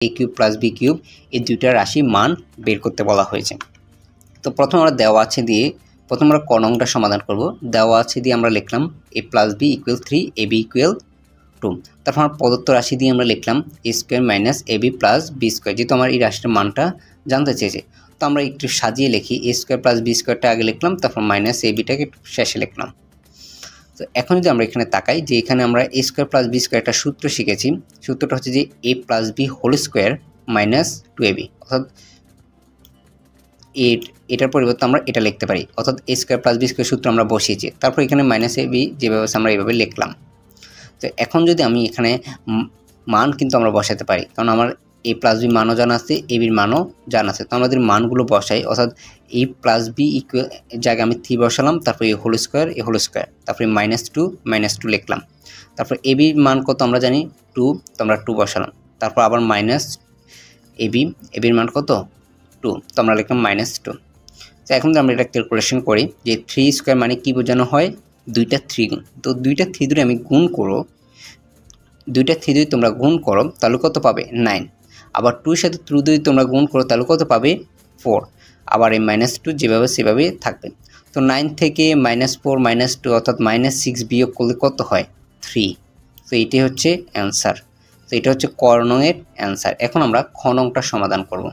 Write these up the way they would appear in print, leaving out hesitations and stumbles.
এ cube plus B cube এই দুইটা রাশি মান বের করতে বলা হয়েছে। তো প্রথম আমরা দেওয়া আছে দিয়ে প্রথম আমরা ক নংটা সমাধান করব। দেওয়া আছে দিয়ে আমরা লিখলাম a plus B equal 3 ab ইকুয়াল 2। তারপর আমরা প্রদত্ত রাশি দিয়ে আমরা লিখলাম a square minus ab plus B square, যেহেতু আমার এই রাশিটার মানটা জানতে চেয়েছে। তো আমরা একটু সাজিয়ে লিখি, a স্কোয়ার প্লাস বি স্কোয়ারটা আগে লিখলাম, তারপর মাইনাস abটাকে শেষে লিখলাম। তো এখন যদি আমরা এখানে তাকাই যে এখানে আমরা a square plus B square একটা সূত্র শিখেছি। সূত্রটা হচ্ছে যে a plus B whole square minus 2ab, অর্থাৎ এটার পরিবর্তে আমরা এটা লিখতে পারি, অর্থাৎ a square plus B square সূত্র আমরা বসিয়েছি। তারপর এখানে মাইনাস ab যেভাবে আমরা এইভাবে লিখলাম। তো এখন যদি আমি এখানে মান কিন্তু আমরা বসাতে পারি, কারণ আমার a প্লাস বি মানও জানা আছে, এবির মানও জানা আছে। তো আমাদের মানগুলো বসাই, অর্থাৎ a প্লাস বি ইকুয়াল জায়গায় আমি 3 বসালাম, তারপর এ হোল স্কোয়ার তারপরে -2 লিখলাম। তারপর এবির মান কত আমরা জানি 2, তো আমরা 2 বসালাম। তারপর আবার মাইনাস এবির মান কত 2, তো আমরা লিখলাম -2। তো এখন আমরা এটা ক্যালকুলেশন করি যে 3 স্কোয়ার মানে কি বোঝানো হয়, দুইটা 3 গুণ। তো দুইটা 3 ধরে আমি গুণ করো, দুইটা 3 যদি তোমরা গুণ করো তাহলে কত পাবে 9। আবার 2 এর সাথে 2 যদি তোমরা গুণ করো তাহলে কত পাবে 4। আবার এই -2 যেভাবে সেভাবে থাকবে। তো 9 থেকে -4 -2 অর্থাৎ -6 বিয়োগ করলে কত হয় 3। তো এটাই হচ্ছে অ্যান্সার। তো এটা হচ্ছে ক নংয়ের অ্যান্সার। এখন আমরা খ নংটা সমাধান করব।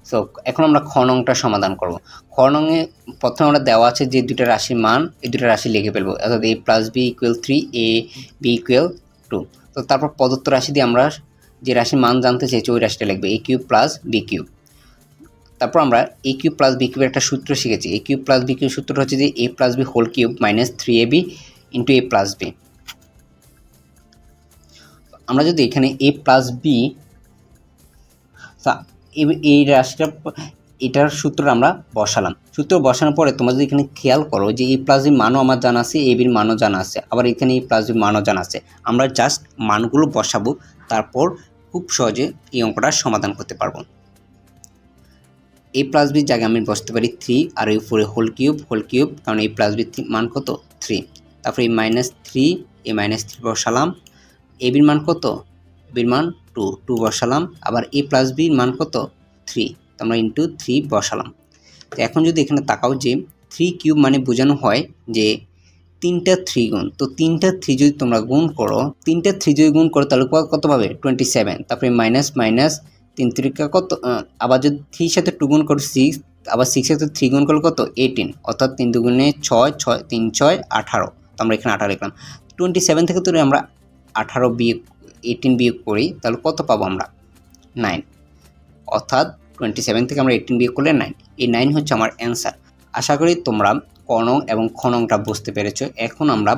সো এখন আমরা খ নংটা সমাধান করব। খ নংয়ে প্রথমে আমরা দেওয়া আছে যে দুইটা রাশির মান, এই দুটো রাশি লিখে ফেলবো, অর্থাৎ a plus B equal 3 a b equal 2। তো তারপর প্রদত্ত রাশি দিয়ে আমরা যে রাশির মান জানতে চাইছি ওই রাশিটা লিখবো a cube plus B cube. তারপর আমরা a কিউব প্লাস বি কিউবের একটা সূত্র শিখেছি। a cube plus B cube সূত্রটা হচ্ছে যে a plus B whole cube minus 3ab into a plus B. আমরা যদি এখানে a প্লাস বি এই রাশিটা এটার সূত্র আমরা বসালাম। সূত্র বসানোর পরে তোমরা যদি এখানে খেয়াল করো যে এই প্লাস বি মানও আমার জানা আছে, এ বির মানও জানা আছে, আবার এখানে এই প্লাস বি মানও জানা আছে। আমরা জাস্ট মানগুলো বসাবো, তারপর খুব সহজে এই অঙ্কটা সমাধান করতে পারবো। এ প্লাস বির জায়গায় আমি বসতে পারি 3, আর এই উপরে হোল কিউব, কারণ এই প্লাস বির মান কত 3। তারপরে এই -3, এই -3 বসালাম। এ বির মান কত, বির মান 2 বসালাম। আবার এ প্লাস বির মান কত 3, তো আমরা ইন্টু 3 বসালাম। তো এখন যদি এখানে তাকাও যে 3 কিউব মানে বোঝানো হয় যে 3টা 3 গুণ। তো 3টা 3 যদি তোমরা গুণ করো, 3টা 3 যদি গুণ করো তাহলে কত পাবে 27। তারপরে মাইনাস 3 3 কত, আবার যদি 3 সাথে 2 গুণ করো 6, আবার 6 সাথে 3 গুণ করলে কত 18, অর্থাৎ 3 দুগুণে 6, 3 6 18। তো আমরা এখানে 18 লিখলাম। 27 থেকে যদি আমরা 18 বিয়োগ করি তাহলে কত পাবো আমরা 9, অর্থাৎ 27 থেকে আমরা 18 বিয়োগ করলে 9। এই 9 হচ্ছে আমার অ্যান্সার। আশা করি তোমরা ক নং এবং খ নংটা বুঝতে পেরেছো। এখন আমরা